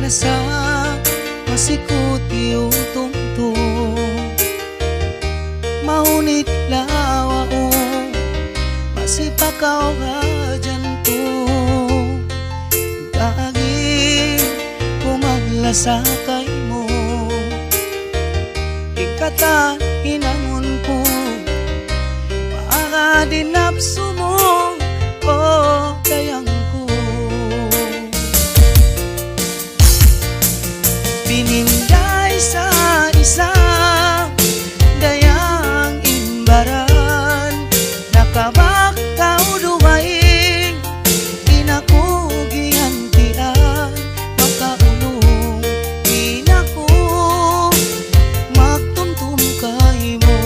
lasa masikot iyong tungtong, maunit lawa o masipakaw ka jantong. Kaagin kumaglasa kay mo, ikata hinangon ko maaga dinapso mo o dayang ko. Bininday sa isa dayang imbaran, nakabakaw duwaing inakugihantian, makaulong inako magtumtum kay mo.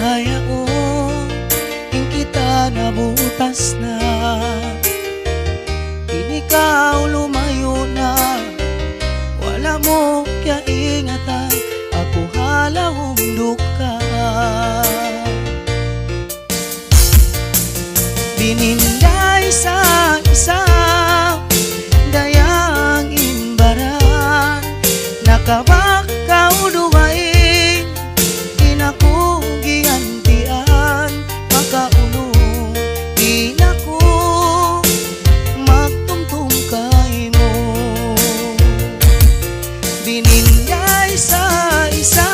Hayaon ing kita nabutas na, inikaw lumayo na, wala mo kya ingatan, ako halawong duka. Bininday sa isa dayang imbaran, nakabakaw duwaing inaku gihantian, makaulong inako magtumtum kay mo. Bininday sa isa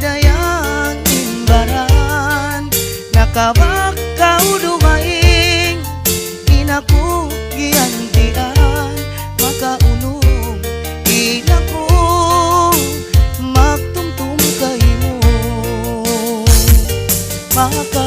dayang imbaran, nakabakaw duwaing inaku gihantian, makaulong inako magtumtum kay mo. Maka